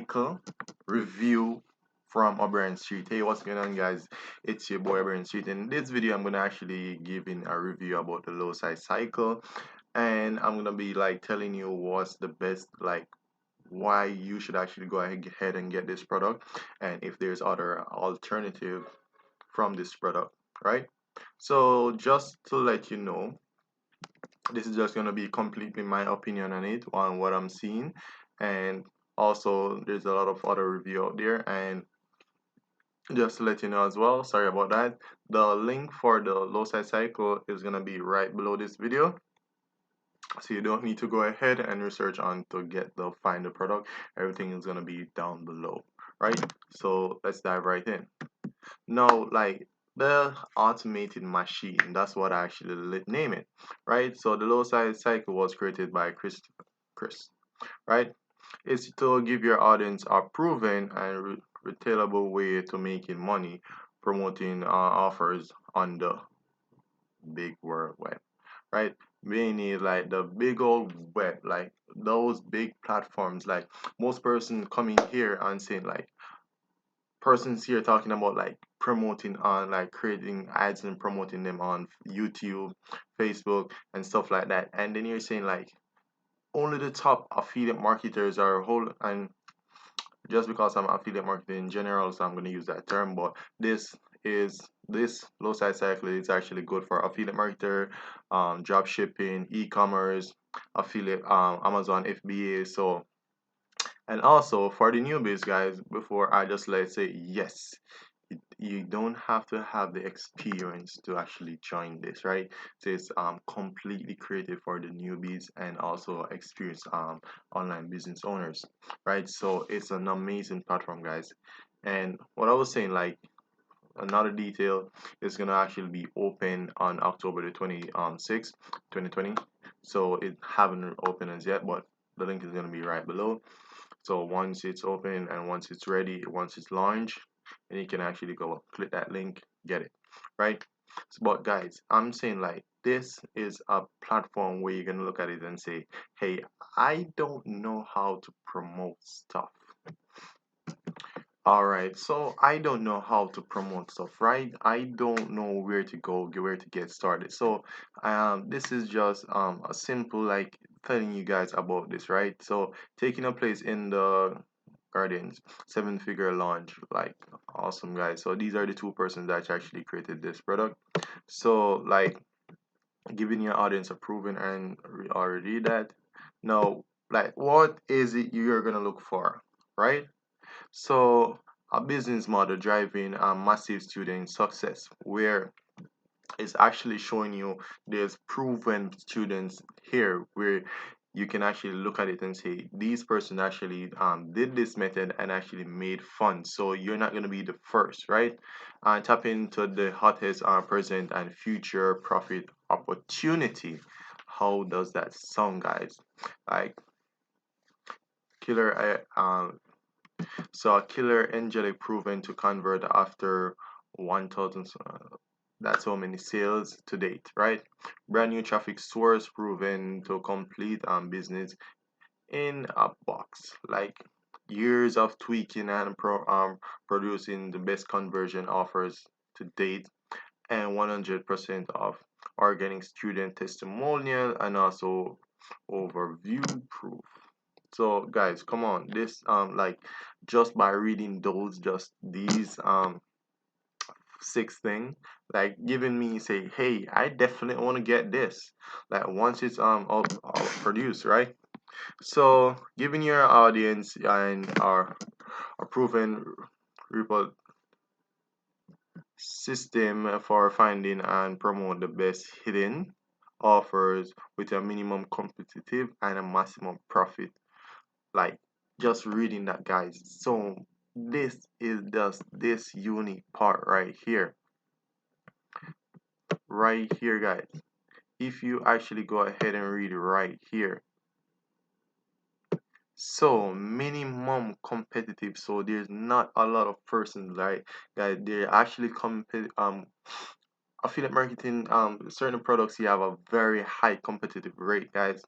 Cycle review from O'Brien Street. Hey, what's going on, guys? It's your boy O'Brien Street. In this video, I'm gonna actually give in a review about the Loci Cycle, and I'm gonna be like telling you what's the best, like why you should actually go ahead and get this product, and if there's other alternative from this product, right? So just to let you know, this is just going to be completely my opinion on it, on what I'm seeing, and also there's a lot of other review out there. And just to let you know as well, sorry about that, the link for the Loci Cycle is going to be right below this video, so you don't need to go ahead and research on to find the product. Everything is going to be down below, right? So let's dive right in. No, like the automated machine, that's what I actually name it, right? So the Loci Cycle was created by Chris, right? It's to give your audience a proven and retailable way to making money promoting offers on the big world web, right? Meaning like the big old web, like those big platforms. Like most person coming here and saying like persons here talking about like promoting on like creating ads and promoting them on YouTube, Facebook, and stuff like that. And then you're saying like only the top affiliate marketers are whole, and just because I'm affiliate marketing in general, so I'm going to use that term. But this low side cycle is actually good for affiliate marketer, drop shipping, e-commerce, affiliate, Amazon FBA. So, and also for the newbies, guys, before I just let's say yes, you don't have to have the experience to actually join this, right? So it's completely created for the newbies and also experienced online business owners, right? So it's an amazing platform, guys. And what I was saying, like another detail, is gonna actually be open on October the 26th, 2020. So it haven't opened as yet, but the link is gonna be right below. So once it's open and once it's ready, once it's launched, and you can actually go click that link, get it, right? So, but guys, I'm saying like this is a platform where you're gonna look at it and say, hey, I don't know how to promote stuff. All right, so I don't know how to promote stuff, right? I don't know where to go, where to get started. So, this is just a simple like telling you guys about this, right? So, taking a place in the Guardians seven-figure launch, like awesome, guys. So these are the two persons that actually created this product. So like giving your audience a proven and already that. Now, like what is it you're gonna look for, right? So a business model driving a massive student success, where it's actually showing you there's proven students here where you can actually look at it and say these person actually did this method and actually made funds. So you're not going to be the first, right? Tap into the hottest present and future profit opportunity. How does that sound, guys? Like killer so a killer angelic proven to convert after 1000, that's how many sales to date, right? Brand new traffic source proven to complete business in a box. Like years of tweaking and producing the best conversion offers to date, and 100% of organic student testimonial and also overview proof. So guys, come on, this like just by reading those just these six thing, like giving me say, hey, I definitely want to get this, like once it's all produced, right? So giving your audience and our a proven report system for finding and promote the best hidden offers with a minimum competitive and a maximum profit. Like just reading that, guys. So this is just this unique part right here, guys. If you actually go ahead and read it right here, so minimum competitive, so there's not a lot of persons, like guys, they're actually affiliate marketing, certain products you have a very high competitive rate, guys.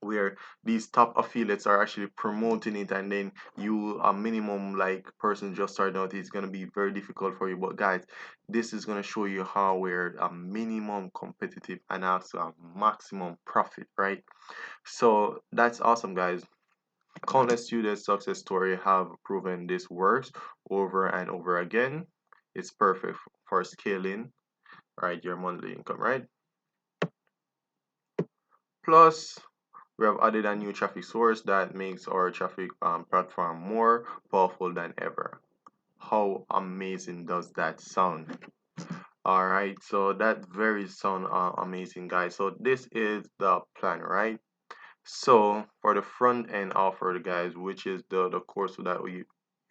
where these top affiliates are actually promoting it, and then you a minimum like person just starting out, it's going to be very difficult for you. But guys, this is going to show you how we're a minimum competitive and also a maximum profit, right? So that's awesome, guys. Countless students success story have proven this works over and over again. It's perfect for scaling, right, your monthly income, right? Plus, we have added a new traffic source that makes our traffic platform more powerful than ever. How amazing does that sound? All right, so that very sound amazing, guys. So this is the plan, right? So for the front end offer, guys, which is the course that you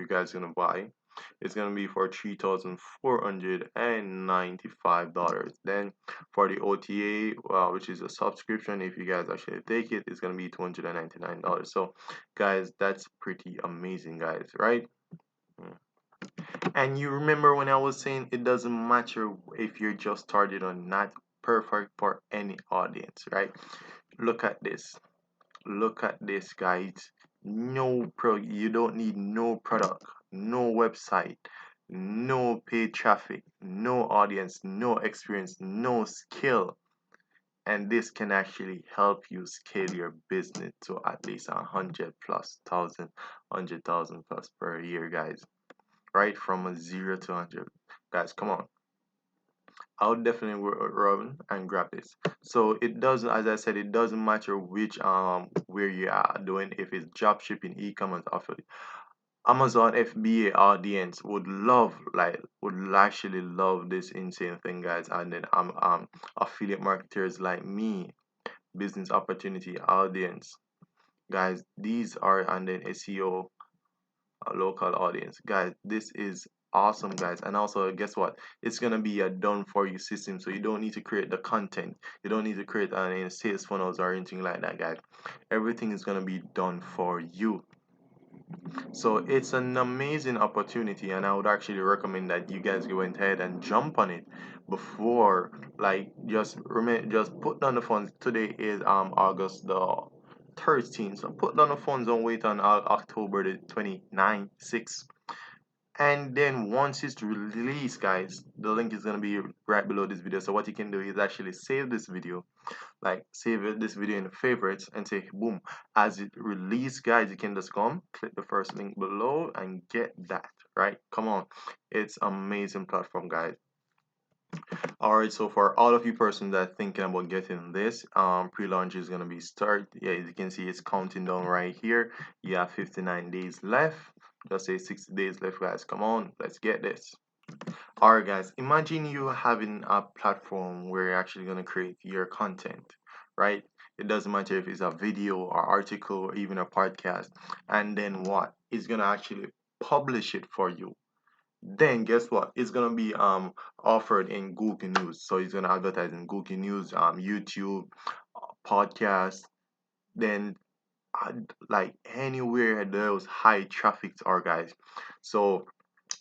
guys gonna buy, it's gonna be for $3,495. Then for the OTA, which is a subscription, if you guys actually take it, it's gonna be $299. So guys, that's pretty amazing, guys, right? Mm. And you remember when I was saying it doesn't matter if you're just started or not, perfect for any audience, right? Look at this. Look at this, guys. You don't need no product, no website, no paid traffic, no audience, no experience, no skill. And this can actually help you scale your business to at least 100,000 plus per year, guys. Right from a 0 to 100. Guys, come on. I would definitely run and grab this. So it doesn't, as I said, it doesn't matter which where you are doing, if it's drop shipping, e-commerce, affiliate. Amazon FBA audience would love, like, would actually love this insane thing, guys. And then affiliate marketers like me, business opportunity audience, guys. These are, and then SEO, local audience, guys. This is awesome, guys. And also, guess what, it's gonna be a done for you system, so you don't need to create the content, you don't need to create any sales funnels or anything like that, guys. Everything is gonna be done for you. So it's an amazing opportunity, and I would actually recommend that you guys go ahead and jump on it before, like, just put down the funds. Today is August the 13th, so put down the funds and wait on October the 29th, 6th. And then once it's released, guys, the link is going to be right below this video. So what you can do is actually save this video, like this video in the favorites, and say boom, as it release, guys, you can just come click the first link below and get that, right? Come on, it's amazing platform, guys. All right, so for all of you persons that are thinking about getting this, pre-launch is going to be start. Yeah, as you can see, it's counting down right here. You have 59 days left. Just say 60 days left, guys. Come on, let's get this. All right, guys, imagine you having a platform where you're actually going to create your content, right? It doesn't matter if it's a video or article or even a podcast. And then what? It's going to actually publish it for you. Then guess what? It's going to be offered in Google News. So it's going to advertise in Google News, YouTube, podcast, then uh, like anywhere those high traffics are, guys. So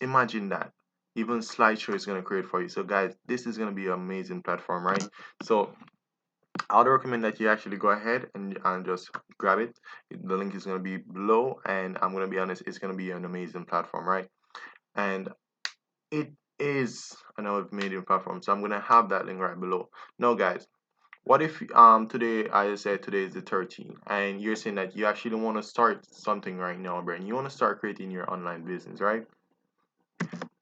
imagine that. Even slideshow is going to create for you. So guys, this is going to be an amazing platform, right? So I would recommend that you actually go ahead and just grab it. The link is going to be below, and I'm going to be honest, it's going to be an amazing platform, right? And it is an amazing platform, so I'm going to have that link right below. Now, guys, what if today, I said today is the 13th, and you're saying that you actually want to start something right now, Brian? You want to start creating your online business, right?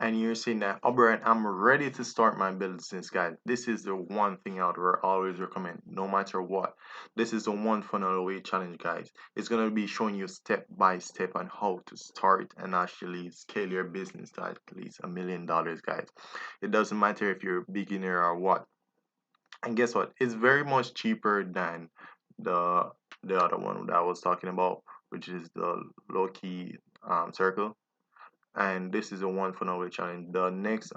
And you're saying that, oh, Brian, I'm ready to start my business, guys. This is the one thing I would always recommend, no matter what. This is the one funnel away challenge, guys. It's gonna be showing you step by step on how to start and actually scale your business to at least $1 million, guys. It doesn't matter if you're a beginner or what. And guess what? It's very much cheaper than the the other one that I was talking about, which is the Loci Circle. And this is a one for now challenge. The next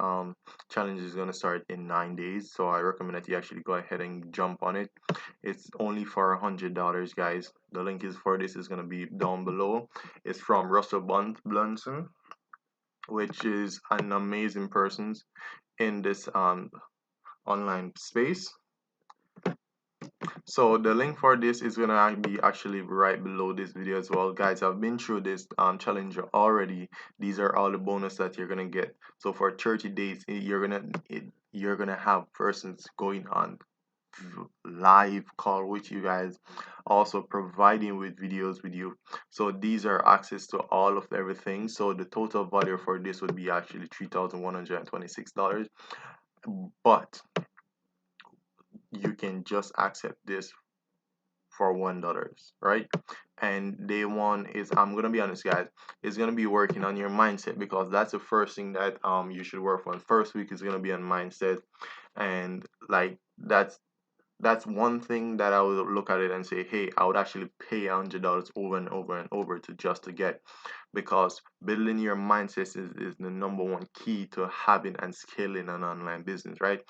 challenge is gonna start in 9 days, so I recommend that you actually go ahead and jump on it. It's only for $100, guys. The link is for this is gonna be down below. It's from Russell Brunson, which is an amazing person in this online space. So the link for this is gonna be actually right below this video as well, guys. I've been through this challenge already. These are all the bonus that you're gonna get. So for 30 days, you're gonna have persons going on live call with you guys, also providing with videos with you. So these are access to all of everything. So the total value for this would be actually $3,126, but you can just accept this for $1, right? And day one is, I'm gonna be honest, guys, it's gonna be working on your mindset, because that's the first thing that you should work on. First week is gonna be on mindset, and like that's one thing that I would look at it and say, hey, I would actually pay $100 over and over and over to just to get, because building your mindset is the number one key to having and scaling an online business, right?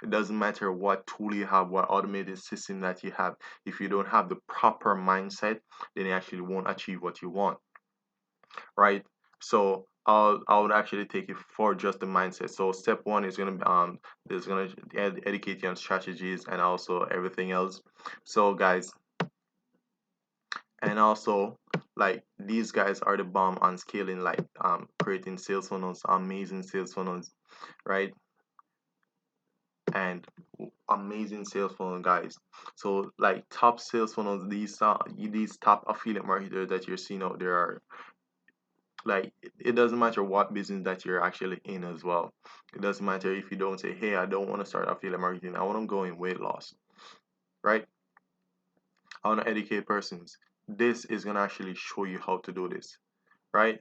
It doesn't matter what tool you have, what automated system that you have. If you don't have the proper mindset, then you actually won't achieve what you want, right? So I would actually take it for just the mindset. So step one is gonna be is gonna educate you on strategies and also everything else. So guys, and also like these guys are the bomb on scaling, like creating sales funnels, amazing sales funnels, right? And amazing sales funnel, guys. So like top sales funnels, these top affiliate marketers that you're seeing out there are like, it doesn't matter what business that you're actually in as well. It doesn't matter if you don't say, hey, I don't want to start affiliate marketing, I want to go in weight loss, right? I want to educate persons. This is going to actually show you how to do this, right?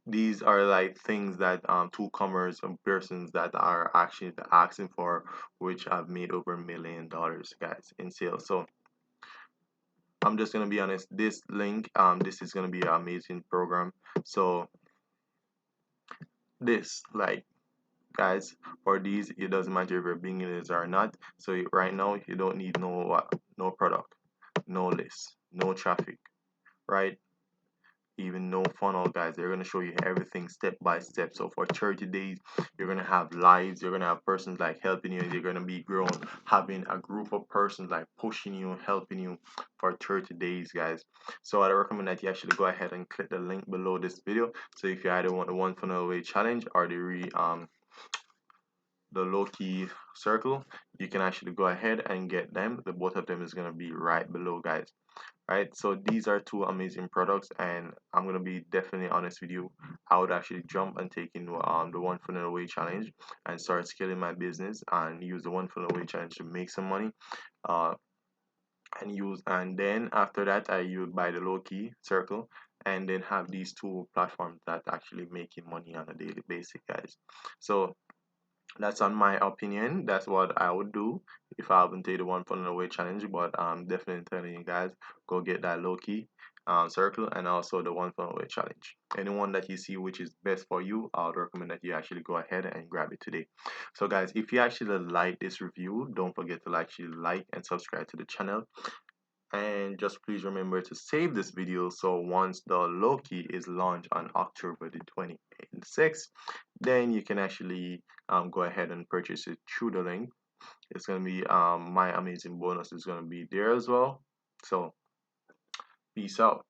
These are like things that two-comers and persons that are actually asking for, which have made over $1 million, guys, in sales. So I'm just gonna be honest, this link, this is gonna be an amazing program. So this, like, guys, for these, it doesn't matter if you're beginners or not. So right now you don't need no product, no list, no traffic, right? Even no funnel, guys. They're gonna show you everything step by step. So for 30 days, you're gonna have lives, you're gonna have persons like helping you, you're gonna be growing, having a group of persons like pushing you, helping you for 30 days, guys. So I recommend that you actually go ahead and click the link below this video. So if you either want the one funnel away challenge or the Loci Cycle, you can actually go ahead and get them. The both of them is going to be right below, guys. Right, so these are two amazing products, and I'm going to be definitely honest with you, I would actually jump and take in the one funnel away challenge and start scaling my business and use the one funnel away challenge to make some money, uh and then after that I would buy the Loci Circle, and then have these two platforms that actually making money on a daily basis, guys. So that's on my opinion. That's what I would do if I haven't taken the one funnel away challenge. But I'm definitely telling you guys, go get that Loki circle and also the one funnel away challenge. Anyone that you see which is best for you, I would recommend that you actually go ahead and grab it today. So guys, if you actually like this review, don't forget to actually like and subscribe to the channel. And just please remember to save this video, so once the Loki is launched on October the 26th, then you can actually go ahead and purchase it through the link. It's going to be my amazing bonus is going to be there as well. So peace out.